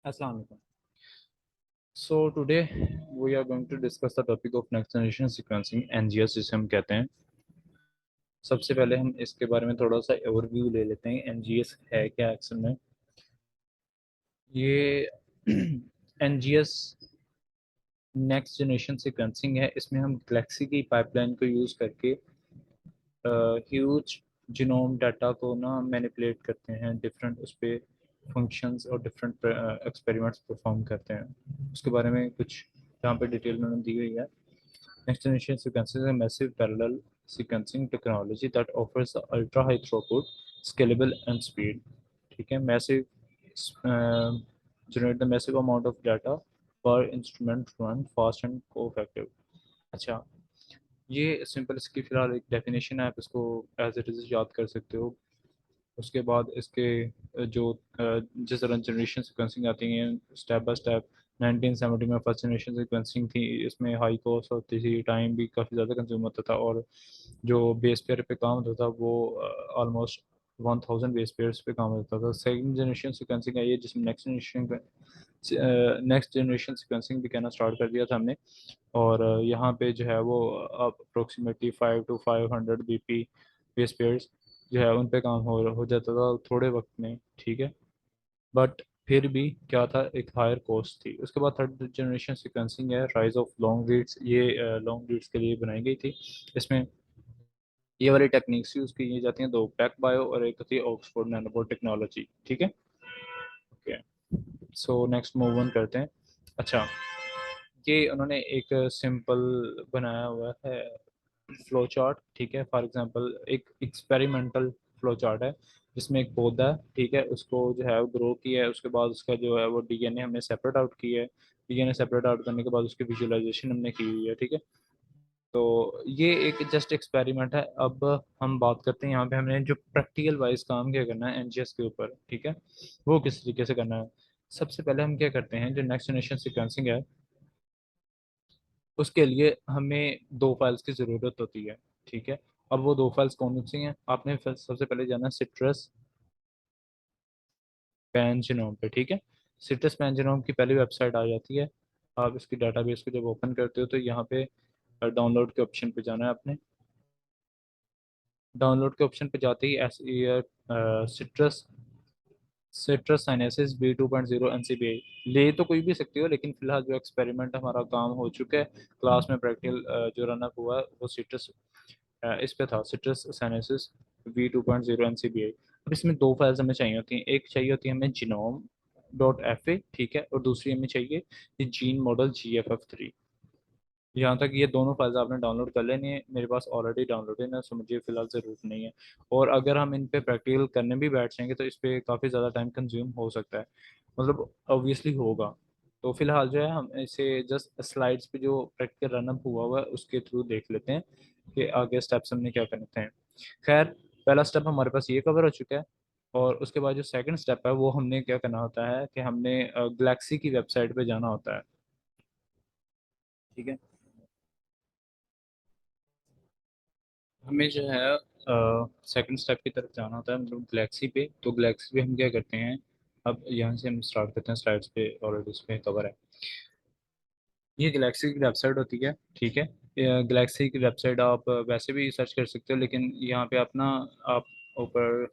Assalamu alaikum. So today we are going to discuss the topic of next generation sequencing NGS जिसे हम कहते हैं। सबसे पहले हम इसके बारे में थोड़ा सा ओवरव्यू ले लेते हैं। NGS है क्या एक्चुअल में? ये NGS नेक्स्ट जनरेशन सीक्वेंसिंग है। इसमें हम गैलेक्सी की पाइपलाइन को यूज़ करके ह्यूज जीनोम डाटा को ना मैनिपुलेट करते हैं, डिफरेंट उस पर फंक्शंस और डिफरेंट एक्सपेरिमेंट्स परफॉर्म करते हैं। उसके बारे में कुछ यहाँ पे डिटेल में दी गई है। Next generation sequencing is a massive parallel sequencing technology that offers the ultra high throughput, scalable and speed. ठीक है, massive generate the massive amount of data per instrument run fast and co-effective. अच्छा, ये simple इसकी फिलहाल एक definition है, आप इसको एज इट इज़ याद कर सकते हो। उसके बाद इसके जो जिस तरह जनरेशन सिक्वेंसिंग आती हैं स्टेप बाय स्टेप, 1970 में फर्स्ट जनरेशन सिक्वेंसिंग थी। इसमें हाई कॉस्ट होती थी, टाइम भी काफ़ी ज़्यादा कंज्यूम होता था, और जो बेस पेयर पे काम होता था वो ऑलमोस्ट 1000 बेस पेयर्स पे काम होता था। सेकंड जनरेशन सिक्वेंसिंग आई है जिसमें नेक्स्ट जनरेशन सिक्वेंसिंग भी कहना स्टार्ट कर दिया था हमने। और यहाँ पे जो है वो approximately 5 to 500 BP base pairs जो है उन पे काम हो जाता था थोड़े वक्त में। ठीक है, बट फिर भी क्या था, एक हायर कॉस्ट थी। उसके बाद थर्ड जनरेशन सीक्वेंसिंग है, राइज ऑफ लॉन्ग रीड्स। ये लॉन्ग रीड्स के लिए बनाई गई थी। इसमें ये वाली टेक्निक्स यूज की जाती हैं, दो, पैक बायो और एक होती है ऑक्सफोर्ड नैनोबोट टेक्नोलॉजी। ठीक है, okay. So next move on करते हैं। अच्छा, ये उन्होंने एक सिंपल बनाया हुआ है फ्लो चार्ट। ठीक है, फॉर एग्जांपल एक एक्सपेरिमेंटल फ्लो चार्ट है जिसमें एक पौधा है। ठीक है, उसको जो है ग्रो किया है, उसके बाद उसका जो है वो डीएनए हमने सेपरेट आउट किया है। डीएनए सेपरेट आउट करने के बाद उसकी विजुअलाइजेशन हमने की हुई है। ठीक है, तो ये एक जस्ट एक्सपेरिमेंट है। अब हम बात करते हैं यहाँ पे हमने जो प्रैक्टिकल वाइज काम क्या करना है एनजीएस के ऊपर। ठीक है, वो किस तरीके से करना है। सबसे पहले हम क्या करते हैं, जो नेक्स्ट जनरेशन सीक्वेंसिंग है उसके लिए हमें दो फाइल्स की ज़रूरत होती है। ठीक है, अब वो दो फाइल्स कौन सी हैं, आपने सबसे पहले जाना सिट्रस पैनजिनोम पे। ठीक है, सिट्रस पैनजिनोम की पहली वेबसाइट आ जाती है। आप इसकी डाटाबेस को जब ओपन करते हो तो यहाँ पे डाउनलोड के ऑप्शन पे जाना है आपने। डाउनलोड के ऑप्शन पे जाते ही citrus citrus sinensis B2.0 NCBI ले तो कोई भी सकती हो, लेकिन फिलहाल जो एक्सपेरिमेंट हमारा काम हो चुका है क्लास में प्रैक्टिकल जो रनअप हुआ है वो सिट्रस इस पे था, सिट्रस साइनेसिस V2.0 NCBI। अब इसमें दो फाइल्स हमें चाहिए होती हैं, एक चाहिए होती है हमें जीनोम डॉट एफ ए। ठीक है, और दूसरी हमें चाहिए ये जीन मॉडल GFF3। यहाँ तक ये दोनों फाइल्स आपने डाउनलोड कर लेनी है, मेरे पास ऑलरेडी डाउनलोड है ना, सो मुझे फिलहाल ज़रूरत नहीं है। और अगर हम इन पे प्रैक्टिकल करने भी बैठ जाएंगे तो इस पे काफ़ी ज़्यादा टाइम कंज्यूम हो सकता है, मतलब ऑब्वियसली होगा। तो फिलहाल जो है हम इसे जस्ट स्लाइड्स पे जो प्रैक्टिकल रनअप हुआ हुआ है उसके थ्रू देख लेते हैं कि आगे स्टेप्स हमने क्या करते हैं। खैर, पहला स्टेप हमारे पास ये कवर हो चुका है। और उसके बाद जो सेकंड स्टेप है वो हमने क्या करना होता है कि हमने गैलेक्सी की वेबसाइट पे जाना होता है। ठीक है, हमें जो है सेकंड स्टेप की तरफ जाना होता है, मतलब गैलेक्सी पे। तो गैलेक्सी पे हम क्या करते हैं, अब यहाँ से हम स्टार्ट करते हैं, स्लाइड्स पे ऑलरेडी इस पे कवर है। ये गैलेक्सी की वेबसाइट होती है। ठीक है, गैलेक्सी की वेबसाइट आप वैसे भी सर्च कर सकते हो, लेकिन यहाँ पे आप ना, आप ऊपर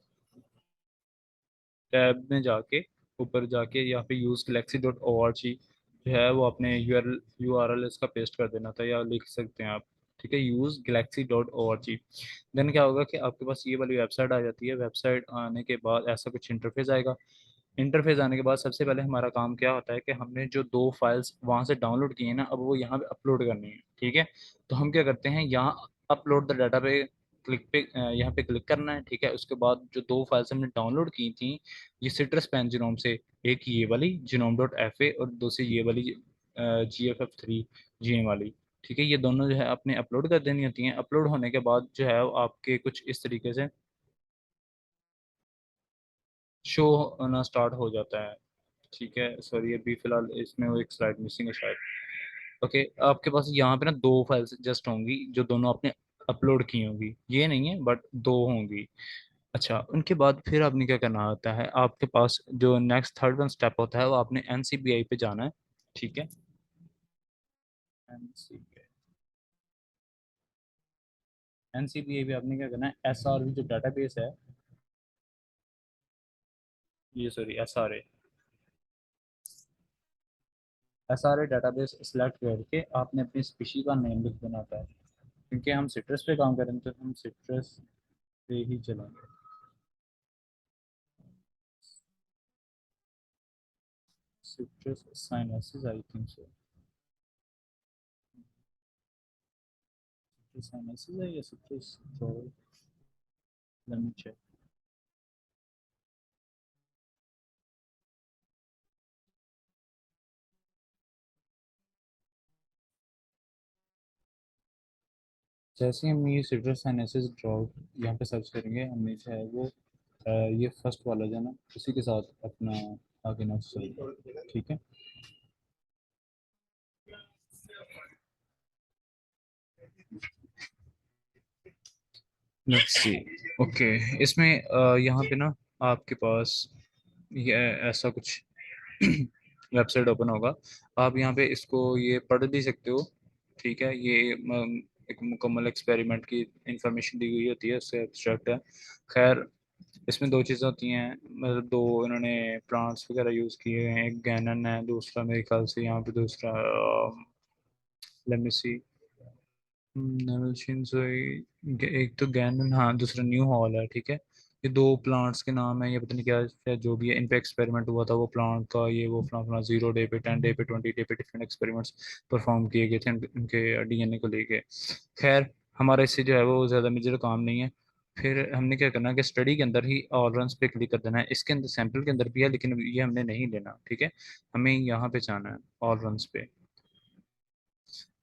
टैब में जाके, ऊपर जाके यहाँ पे यूज़ galaxy.org जो है वो अपने URL इसका पेस्ट कर देना था, या लिख सकते हैं आप। ठीक है, यूज़ galaxy.org। देन क्या होगा कि आपके पास ये वाली वेबसाइट आ जाती है। वेबसाइट आने के बाद ऐसा कुछ इंटरफेस आएगा। इंटरफेस आने के बाद सबसे पहले हमारा काम क्या होता है कि हमने जो दो फाइल्स वहाँ से डाउनलोड किए हैं ना, अब वो यहाँ पे अपलोड करनी है। ठीक है, तो हम क्या करते हैं, यहाँ अपलोड द डाटा पे क्लिक पे यहाँ पे क्लिक करना है। ठीक है, उसके बाद जो दो फाइल्स हमने डाउनलोड की थी, ये सिट्रस पैन जीनोम से, एक ये वाली जीनोम डॉट एफ ए और दूसरी ये वाली GFF3 GM वाली। ठीक है, ये दोनों जो है आपने अपलोड कर देनी होती हैं। अपलोड होने के बाद जो है वो आपके कुछ इस तरीके से शो होना स्टार्ट हो जाता है। ठीक है, सॉरी अभी फिलहाल इसमें वो एक स्लाइड मिसिंग है शायद। ओके, आपके पास यहाँ पे ना दो फाइल्स जस्ट होंगी जो दोनों आपने अपलोड की होंगी, ये नहीं है बट दो होंगी। अच्छा, उनके बाद फिर आपने क्या करना होता है, आपके पास जो नेक्स्ट थर्ड वन स्टेप होता है वो आपने एनसीबीआई पे जाना है। ठीक है, एनसीबीआई, एनसीबीआई भी आपने क्या करना है, एसआरवी जो डाटाबेस है, ये sorry SRA, SRA database select करके आपने अपनी स्पीशी का नेम लिख देना होता है। क्योंकि हम सिट्रस पे काम करें तो हम सिट्रस पे ही चलेंगे। Citrus sinensis I think so, citrus sinensis है या सिट्रस, तो लेट मी चेक। जैसे ही हम ये सिट्रस साइनेसिस ड्रॉप यहाँ पे सर्च करेंगे, हमने जो है वो ये फर्स्ट वाला जो है ना, उसी के साथ अपना आगे नेक्स्ट चलेगा। ठीक है, लेट्स सी। ओके, इसमें यहाँ पे ना आपके पास ये ऐसा कुछ वेबसाइट ओपन होगा। आप यहाँ पे इसको ये पढ़ भी सकते हो। ठीक है, ये एक मुकम्मल एक्सपेरिमेंट की इंफॉर्मेशन दी गई होती है, उससे एब्स्ट्रैक्ट है। खैर, इसमें दो चीज़ें होती हैं, मतलब दो इन्होंने प्लांट्स वगैरह यूज़ किए हैं, एक गैनन है, दूसरा मेरे ख्याल से यहाँ पे दूसरा लेट मी सी, एक तो गैनन, हाँ, दूसरा न्यू हॉल है। ठीक है, ये दो प्लांट्स के नाम है, ये पता नहीं क्या है, जो भी है इन पे एक्सपेरिमेंट हुआ था वो प्लांट का, ये वो फला फला 0 डे पे, 10 डे पे, 20 डे पे डिफरेंट एक्सपेरिमेंट्स परफॉर्म किए गए थे इनके डीएनए को लेके। खैर, हमारा इससे जो है वो ज़्यादा मेजर काम नहीं है। फिर हमने क्या करना है कि स्टडी के अंदर ही ऑल रन्स पे क्लिक कर देना है। इसके अंदर सैंपल के अंदर भी है, लेकिन ये हमने नहीं लेना। ठीक है, हमें यहाँ पे जाना है ऑल रन्स पे।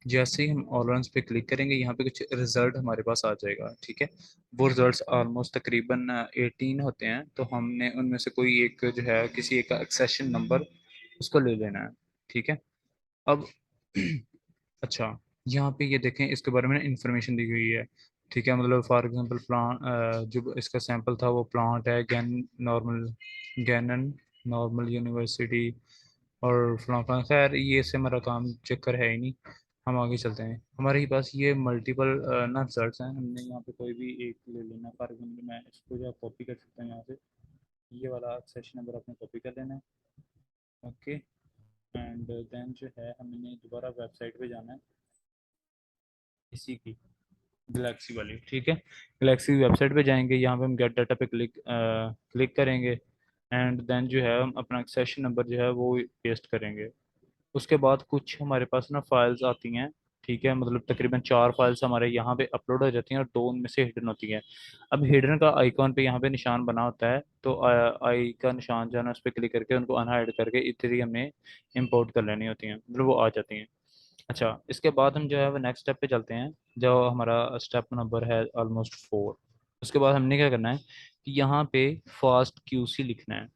जैसे ही हम ऑलरन्स पे क्लिक करेंगे, यहाँ पे कुछ रिजल्ट हमारे पास आ जाएगा। ठीक है, वो रिजल्ट्स ऑलमोस्ट तकरीबन 18 होते हैं, तो हमने उनमें से कोई एक जो है किसी एक का एक्सेशन नंबर उसको ले लेना है। ठीक है, अब अच्छा, यहाँ पे ये देखें, इसके बारे में इंफॉर्मेशन दी गई है। ठीक है, मतलब फॉर एग्जांपल प्लांट, जो इसका सैंपल था वो प्लांट है नॉर्मल, गैनन नॉर्मल यूनिवर्सिटी और फलां फलां। खैर, ये से हमारा काम चक्कर है ही नहीं, हम आगे चलते हैं। हमारे पास ये मल्टीपल ना रिजल्ट हैं, हमने यहाँ पे कोई भी एक ले लेना। फॉर एग्जाम्पल मैं इसको जो कॉपी कर सकता हूँ यहाँ से, ये वाला सेशन नंबर आपने कॉपी कर लेना है। ओके, एंड देन जो है हमने दोबारा वेबसाइट पे जाना है इसी की, गलेक्सी वाली। ठीक है, गलेक्सी वेबसाइट पे जाएंगे, यहाँ पे हम गेट डाटा पे क्लिक क्लिक करेंगे, एंड देन जो है हम अपना सेशन नंबर जो है वो पेस्ट करेंगे। उसके बाद कुछ हमारे पास ना फाइल्स आती हैं। ठीक है, मतलब तकरीबन 4 फाइल्स हमारे यहाँ पे अपलोड हो जाती हैं और दो उनमें से हिडन होती हैं। अब हिडन का आइकॉन पे यहाँ पे निशान बना होता है, तो आई का निशान जो है ना उस पर क्लिक करके उनको अनहाइड करके इधर ही हमने इंपोर्ट कर लेनी होती हैं, मतलब वो आ जाती हैं। अच्छा, इसके बाद हम जो है वो नेक्स्ट स्टेप पे चलते हैं, जो हमारा स्टेप नंबर है ऑलमोस्ट 4। उसके बाद हमने क्या करना है कि यहाँ पे फास्ट क्यूसी लिखना है।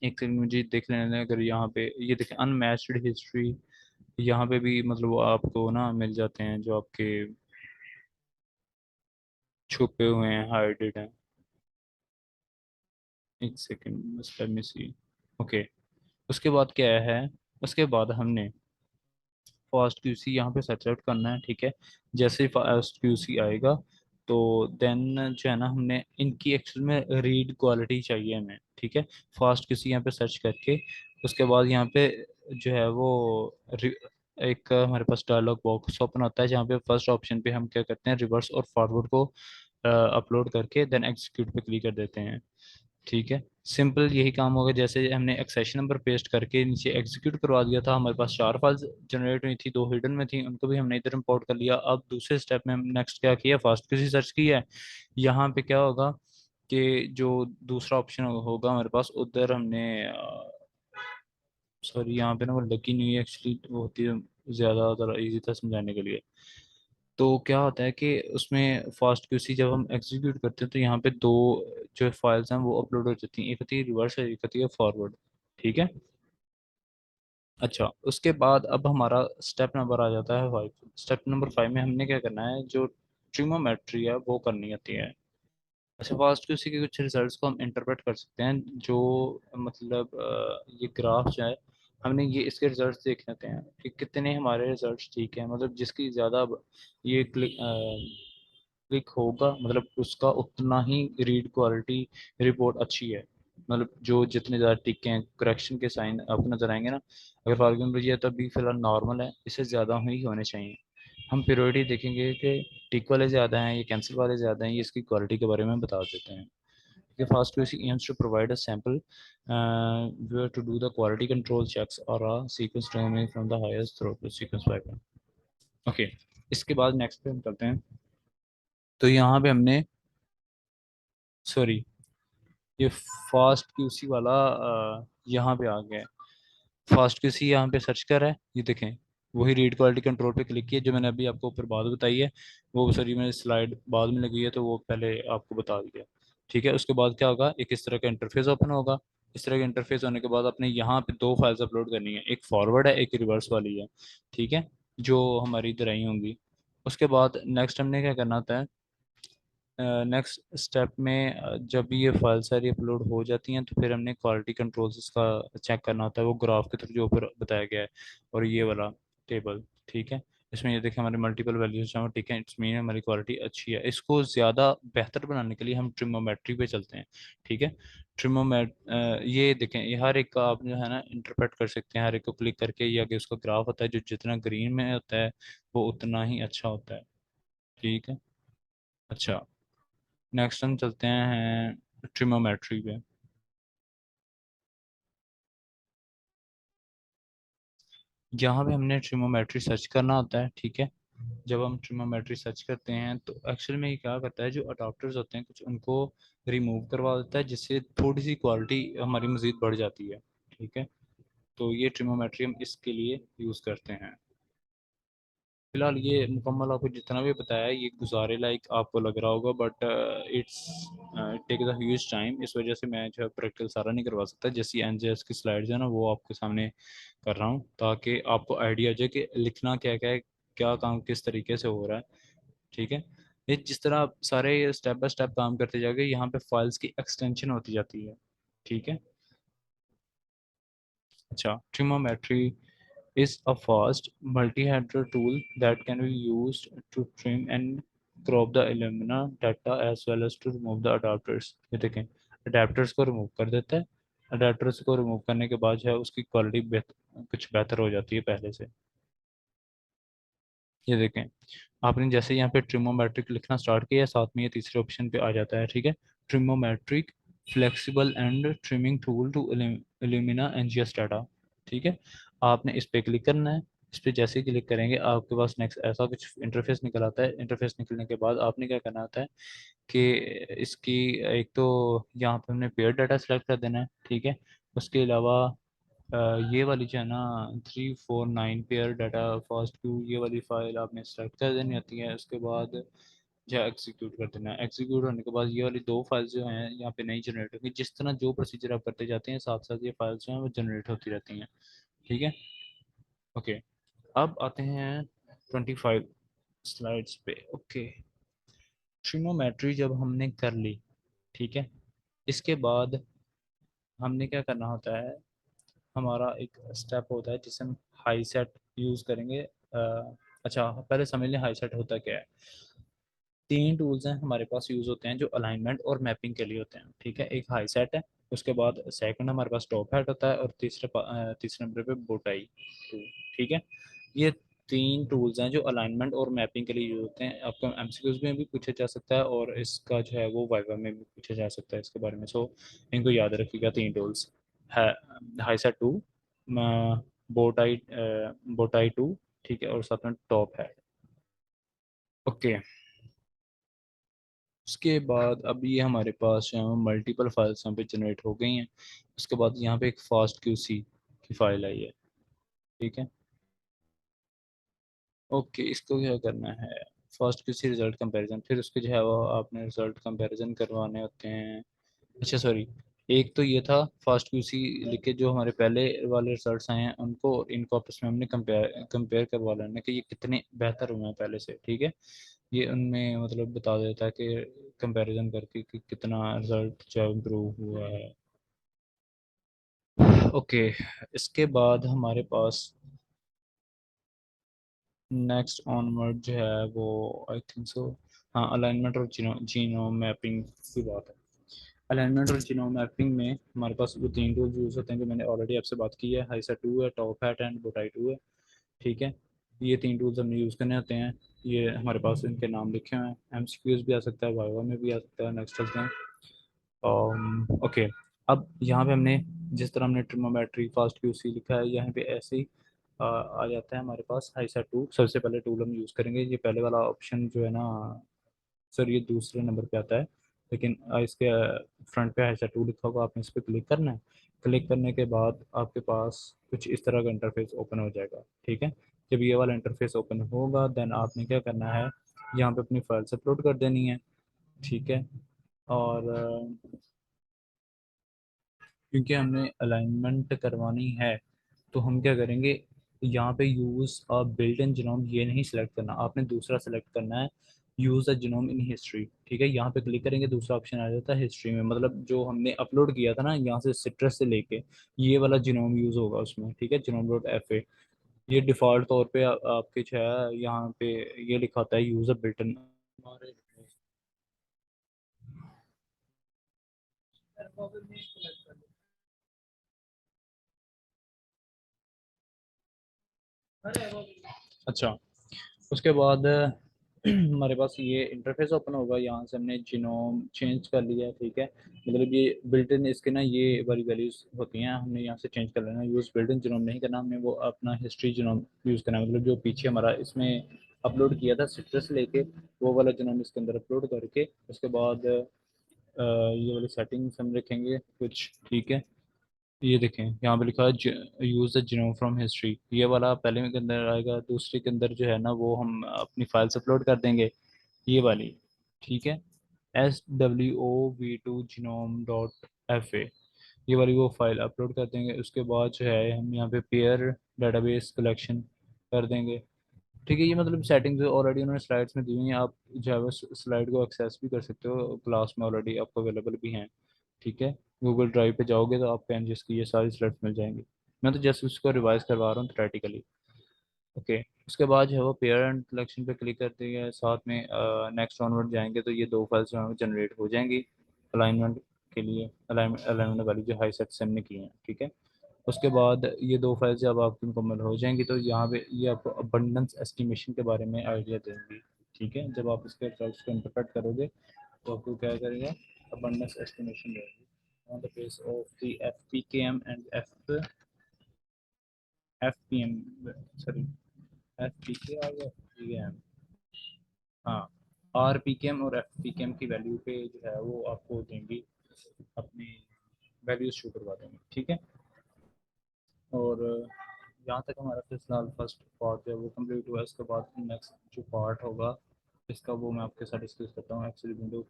एक सेकंड मुझे देख लेने दें, अगर यहाँ पे ये देखें अनमैच्ड हिस्ट्री, यहाँ पे भी मतलब वो आपको ना मिल जाते हैं जो आपके छुपे हुए हैं, हाइडेड हैं। एक सेकंड बस, लेट मी सी। ओके, उसके बाद क्या है, उसके बाद हमने फास्ट क्यूसी यहाँ पे सर्च आउट करना है। ठीक है, जैसे ही फास्ट क्यूसी आएगा तो देन जो है ना, हमने इनकी एक्चुअल में रीड क्वालिटी चाहिए हमें। ठीक है, फास्ट क्यूसी यहाँ पे सर्च करके उसके बाद यहाँ पे जो है वो एक हमारे पास डायलॉग बॉक्स ओपन होता है, जहाँ पे फर्स्ट ऑप्शन पे हम क्या करते हैं, रिवर्स और फॉरवर्ड को अपलोड करके देन एग्जीक्यूट पे क्लिक कर देते हैं। ठीक है, सिंपल यही काम होगा। जैसे हमने एक्सेशन नंबर पेस्ट करके नीचे एग्जीक्यूट करवा दिया था, हमारे पास 4 फाइल्स जनरेट हुई थी, दो हिडन में थी, उनको भी हमने इधर इंपोर्ट कर लिया। अब दूसरे स्टेप में हम नेक्स्ट क्या किया, फास्ट किसी सर्च की है। यहाँ पे क्या होगा कि जो दूसरा ऑप्शन होगा हमारे पास, उधर हमने सॉरी, यहाँ पे ना वो लगी नहीं है एक्चुअली, वो होती है ज़्यादा ज़रा ईजी था समझाने के लिए। तो क्या होता है कि उसमें फास्ट क्यूसी जब हम एग्जीक्यूट करते हैं तो यहाँ पे दो जो फाइल्स हैं वो अपलोड हो जाती हैं, एक होती है रिवर्स और एक होती है फॉरवर्ड। ठीक है, अच्छा, उसके बाद अब हमारा स्टेप नंबर आ जाता है 5। स्टेप नंबर 5 में हमने क्या करना है, जो ट्रिमोमेट्री है वो करनी होती है। अच्छा, फास्ट क्यूसी के कुछ रिजल्ट्स को हम इंटरप्रेट कर सकते हैं, जो मतलब ये ग्राफ जो है, हमने ये इसके रिजल्ट्स देख लेते हैं कि कितने हमारे रिजल्ट्स ठीक है, मतलब जिसकी ज़्यादा ये क्लिक होगा, मतलब उसका उतना ही रीड क्वालिटी रिपोर्ट अच्छी है। मतलब जो जितने ज़्यादा टिक हैं, करेक्शन के साइन आपको नजर आएंगे ना, अगर फॉर एग्जाम्पल ये तो अभी फिलहाल नॉर्मल है, इससे ज़्यादा ही होने चाहिए। हम प्रायोरिटी देखेंगे कि टिक वाले ज़्यादा हैं, ये कैंसिल वाले ज़्यादा हैं, ये इसकी क्वालिटी के बारे में बता देते हैं। कि fast QC aims to provide a sample where to do the quality control checks or a sequence terminating from the highest throughput sequence pipeline. Okay, इसके बाद नेक्स्ट पे हम करते हैं। तो यहाँ पे हमने, सॉरी, ये फास्ट क्यूसी वाला यहाँ पे आ गया है। फास्ट क्यूसी यहाँ पे सर्च कर रहा है, ये देखें, वही रीड क्वालिटी कंट्रोल पे क्लिक किया जो मैंने अभी आपको ऊपर बात बताई है। वो सॉरी, मैंने स्लाइड बाद में लगी है तो वो पहले आपको बता दिया। ठीक है, उसके बाद क्या होगा, एक इस तरह का इंटरफेस ओपन होगा। इस तरह का इंटरफेस होने के बाद अपने यहाँ पे दो फाइल्स अपलोड करनी है, एक फॉरवर्ड है, एक रिवर्स वाली है। ठीक है, जो हमारी इधर आई होंगी। उसके बाद नेक्स्ट हमने क्या करना होता है, नेक्स्ट स्टेप में जब ये फाइल सारी अपलोड हो जाती हैं तो फिर हमने क्वालिटी कंट्रोल्स इसका चेक करना होता है, वो ग्राफ के थ्रू जो ऊपर बताया गया है, और ये वाला टेबल। ठीक है, इसमें ये देखें हमारे मल्टीपल वैल्यूज हैं, ठीक है, इट्स मीन हमारी क्वालिटी अच्छी है। इसको ज़्यादा बेहतर बनाने के लिए हम ट्रिमोमेट्री पे चलते हैं। ठीक है, ट्रिमोमेट ये देखें, ये हर एक का आप जो है ना इंटरप्रेट कर सकते हैं, हर एक को क्लिक करके, ये आगे उसका ग्राफ होता है, जो जितना ग्रीन में होता है वो उतना ही अच्छा होता है। ठीक है, अच्छा, नेक्स्ट हम चलते हैं ट्रिमोमेट्री पे। यहाँ पे हमने ट्रिमोमेट्री सर्च करना होता है। ठीक है, जब हम ट्रिमोमेट्री सर्च करते हैं तो एक्चुअल में ये क्या करता है, जो अडाप्टर्स होते हैं कुछ, उनको रिमूव करवा देता है, जिससे थोड़ी सी क्वालिटी हमारी मज़ीद बढ़ जाती है। ठीक है, तो ये ट्रिमोमेट्री हम इसके लिए यूज़ करते हैं। फिलहाल ये मुकम्मल आपको जितना भी बताया है ये गुजारे लायक आपको लग रहा होगा, but it's take the huge time, इस वजह से मैं जो है प्रैक्टिकल सारा नहीं करवा सकता। जैसी एनजेएस की स्लाइड्स है ना, वो आपके सामने कर रहा हूँ ताकि आपको आइडिया हो जाए कि लिखना क्या क्या है, क्या काम किस तरीके से हो रहा है। ठीक है, ये जिस तरह आप सारे स्टेप बाय स्टेप काम करते जाओगे, यहाँ पे फाइल्स की एक्सटेंशन होती जाती है। ठीक है, अच्छा, trigonometry is a fast multi-header tool that can be used to trim and crop the Illumina data as well as to remove the adapters। ये देखें, adapters को remove कर देता है। adapters को remove करने के बाद जो है उसकी क्वालिटी कुछ बेहतर हो जाती है पहले से। ये देखें, आपने जैसे यहाँ पे ट्रिमोमेट्रिक लिखना स्टार्ट किया, साथ में ये तीसरे ऑप्शन पे आ जाता है। ठीक है, Trimmomatic flexible and trimming tool to Illumina NGS data. ठीक है, आपने इस पे क्लिक करना है। इस पे जैसे ही क्लिक करेंगे आपके पास नेक्स्ट ऐसा कुछ इंटरफेस निकल आता है। इंटरफेस निकलने के बाद आपने क्या करना होता है कि इसकी एक तो यहाँ पे हमने पेयर डाटा सेलेक्ट कर देना है। ठीक है, उसके अलावा अ, ये वाली जो है ना 349 पेयर डाटा फर्स्ट क्यू, ये वाली फाइल आपने सेलेक्ट कर देनी होती है। उसके बाद जो एग्जीक्यूट कर देना है। एग्जीक्यूट होने के बाद ये वाली दो फाइल्स जो हैं यहाँ पे नहीं जनरेट होंगी, जिस तरह जो प्रोसीजर आप करते जाते हैं साथ साथ ये फाइल्स जो हैं वो जनरेट होती रहती हैं। ठीक है, ओके, अब आते हैं 25 स्लाइड्स पे। ओके, ट्रिग्नोमेट्री जब हमने कर ली, ठीक है, इसके बाद हमने क्या करना होता है, हमारा एक स्टेप होता है जिसे हम हाई सेट यूज़ करेंगे। अच्छा, पहले समझ लें हाई सेट होता क्या है। तीन टूल्स हैं हमारे पास यूज़ होते हैं जो अलाइनमेंट और मैपिंग के लिए होते हैं। ठीक है, एक हाई सेट है, उसके बाद सेकंड हमारे पास टॉप हैट होता है, और तीसरे नंबर पे बोटाई टूल। ठीक है, ये तीन टूल्स हैं जो अलाइनमेंट और मैपिंग के लिए यूज होते हैं। आपको एमसीक्यूज में भी पूछा जा सकता है और इसका जो है वो वाइवा में भी पूछा जा सकता है इसके बारे में। सो इनको याद रखिएगा, तीन टूल्स है, हाई सेट टू, बोटाई बोटाई टू, ठीक है, और साथ में टॉप हैट। ओके, उसके बाद अब ये हमारे पास जो है मल्टीपल फाइल्स यहाँ पे जनरेट हो गई हैं। उसके बाद यहाँ पे एक फास्ट क्यूसी की फाइल आई है। ठीक है, ओके, इसको क्या करना है, फर्स्ट क्यूसी रिजल्ट कंपैरिजन, फिर उसके जो है वो आपने रिजल्ट कंपैरिजन करवाने होते हैं। अच्छा सॉरी, एक तो ये था फास्ट क्यूसी लिख के जो हमारे पहले वाले रिजल्ट्स आए हैं उनको और इनको आपस में हमने कंपेयर कंपेयर करवा लेना कि ये कितने बेहतर हुए हैं पहले से। ठीक है, ये उनमें मतलब बता देता है कि कंपैरिजन करके कि कितना रिजल्ट जो इम्प्रूव हुआ है। ओके, इसके बाद हमारे पास नेक्स्ट ऑनवर्ड जो है वो आई थिंक सो, हाँ अलाइनमेंट और जीनोम मैपिंग की बात है। अलाइनमेंट और जीनोम मैपिंग में हमारे पास वो तीन टूल्स यूज़ होते हैं जो मैंने ऑलरेडी आपसे बात की है, हाइसा 2 है, टॉप हैट एंड बोटाई 2 है। ठीक है, ये तीन टूल्स हमने यूज़ करने होते हैं। ये हमारे पास इनके नाम लिखे हुए हैं, एमसीक्यूज भी आ सकता है, वाइवा में भी आ सकता है। नेक्स्ट चलते हैं। ओके, अब यहाँ पे हमने जिस तरह हमने ट्रिमोमेट्री फास्ट क्यूसी लिखा है, यहाँ पे ऐसे ही आ जाता है हमारे पास हाइसा 2। सबसे पहले टूल हम यूज़ करेंगे, ये पहले वाला ऑप्शन जो है ना सर, ये दूसरे नंबर पे आता है, लेकिन इसके फ्रंट पे हाइसा 2 लिखा होगा, आपने इस पर क्लिक करना है। क्लिक करने के बाद आपके पास कुछ इस तरह का इंटरफेस ओपन हो जाएगा। ठीक है, जब ये वाला इंटरफेस ओपन होगा देन आपने क्या करना है, यहाँ पे अपनी फाइल्स अपलोड कर देनी है। ठीक है, और क्योंकि हमने अलाइनमेंट करवानी है तो हम क्या करेंगे, यहाँ पे use a built in genome ये नहीं सिलेक्ट करना, आपने दूसरा सेलेक्ट करना है, use a genome in history. ठीक है, यहाँ पे क्लिक करेंगे, दूसरा ऑप्शन आ जाता है हिस्ट्री में, मतलब जो हमने अपलोड किया था ना यहाँ से सिट्रस से लेके, ये वाला जिनोम यूज़ होगा उसमें। ठीक है, जिनोम डॉट एफ ए। ये डिफ़ॉल्ट तौर पे आपके जो है यहाँ पे ये लिखा होता है यूज़ अ बिल्ट इन। अच्छा, उसके बाद हमारे पास ये इंटरफेस ओपन होगा, यहाँ से हमने जीनोम चेंज कर लिया। ठीक है, मतलब ये बिल्ट इन इसके ना ये वाली वैल्यूज होती हैं, हमने यहाँ से चेंज कर लेना। यूज़ बिल्ट इन जीनोम नहीं करना, हमने वो अपना हिस्ट्री जीनोम यूज़ करना है, मतलब जो पीछे हमारा इसमें अपलोड किया था सिट्रस लेके, वो वाला जीनोम इसके अंदर अपलोड करके उसके बाद ये वाली सेटिंग्स हम रखेंगे कुछ। ठीक है, ये देखें यहाँ पे लिखा है use the genome from history, ये वाला पहले के अंदर आएगा, दूसरे के अंदर जो है ना वो हम अपनी फाइल्स अपलोड कर देंगे, ये वाली। ठीक है, SWOV2 genome dot F A, ये वाली वो फाइल अपलोड कर देंगे। उसके बाद जो है हम यहाँ पे पेयर डेटाबेस कलेक्शन कर देंगे। ठीक है, ये मतलब सेटिंग्स ऑलरेडी उन्होंने स्लाइड्स में दी हुई हैं, आप जो है वो स्लाइड को एक्सेस भी कर सकते हो, क्लास में ऑलरेडी आपको अवेलेबल भी हैं। ठीक है, गूगल ड्राइव पे जाओगे तो आपको एनजीएस की ये सारी स्लाइड्स मिल जाएंगी। मैं तो जस्ट उसको रिवाइज करवा रहा हूँ थ्रेटिकली। ओके, उसके बाद जो है वो पेयर एंड कलेक्शन पे क्लिक करते हैं, साथ में नेक्स्ट ऑनवर्ड जाएंगे तो ये दो फाइल्स जो हैं जनरेट हो जाएंगी अलाइनमेंट के लिए, अलाइनमेंट वाली जो हाई सेट से हमने की हैं। ठीक है, उसके बाद ये दो फाइल जब आपकी मुकम्मल हो जाएंगी तो यहाँ पे ये आपको अबंडेंस एस्टिमेशन के बारे में आइडिया देंगी। ठीक है, जब आप इसके रिजल्ट्स को इंटरप्रेट करोगे तो आपको क्या करेगा, अबंडेंस एस्टिमेशन देगी on the base of the F P K M and F P M, sorry F P K और एफ पी एम, हाँ आर पी के एम और एफ पी के एम की वैल्यू पे जो है वो आपको देंगी, अपनी वैल्यूज शो करवा देंगे। ठीक है, और यहाँ तक हमारा फिलहाल फर्स्ट पार्ट जो है वो कंप्लीट हुआ है। इसके बाद नेक्स्ट जो पार्ट होगा इसका वो मैं आपके साथ डिस्कस करता हूँ। एक्चुअली वीडियो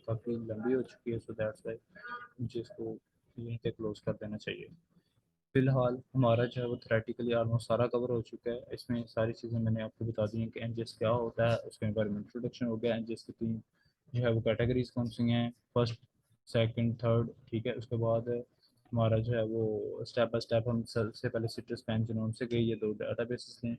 काफ़ी लंबी हो चुकी है, सो दैट्स वाई मुझे इसको यहीं पे क्लोज कर देना चाहिए। फिलहाल हमारा जो है वो थ्रेटिकली ऑलमोस्ट सारा कवर हो चुका है, इसमें सारी चीज़ें मैंने आपको बता दी हैं कि एनजीएस क्या होता है, उसके बारे में इंट्रोडक्शन हो गया। एनजीएस की तीन जो है वो कैटेगरीज कौन सी हैं, फर्स्ट, सेकंड, थर्ड। ठीक है, उसके बाद हमारा जो है वो स्टेप बाय स्टेप हम सबसे पहले सिट्रस पैन जिनोम से गए, ये दो डाटाबेसेस हैं।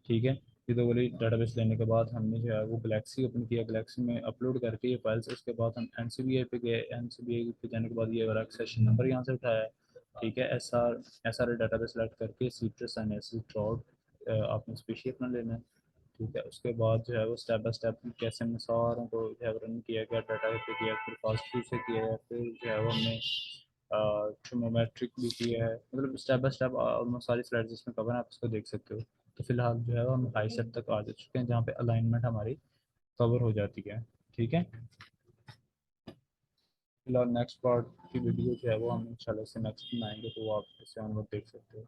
ठीक है, ये दो वाली डाटाबेस लेने के बाद हमने जो है वो गलेक्सी ओपन किया, गलेक्सी में अपलोड करके ये फाइल्स, उसके बाद हम एन पे गए, एन पे जाने के बाद ये वाला सेशन नंबर यहाँ से उठाया। ठीक है, एस आर डाटाबेस सेलेक्ट करके सीट्रस एंड एस ड्रॉट आपने स्पेशली अपना लेना है। ठीक है, उसके बाद जो है वो स्टेप बाय स्टेप कैसे हमने सारों को जो है रन किया गया, डाटा पे किया, फिर फास्ट क्यू से किया है, फिर जो है वो हमने ट्रिमोमेट्रिक भी किया है, मतलब स्टेप बाय स्टेप ऑलमोस्ट सारी स्लाइड्स जिसमें कवर है आप उसको देख सकते हो। तो फिलहाल जो है वो हम हाई सेट तक आ जा चुके हैं जहाँ पे अलाइनमेंट हमारी कवर हो जाती है। ठीक है, फिलहाल नेक्स्ट पार्ट की वीडियो जो है वो हम इंशाल्लाह से नेक्स्ट बनाएंगे, तो वो आप इसे हम लोग देख सकते हो।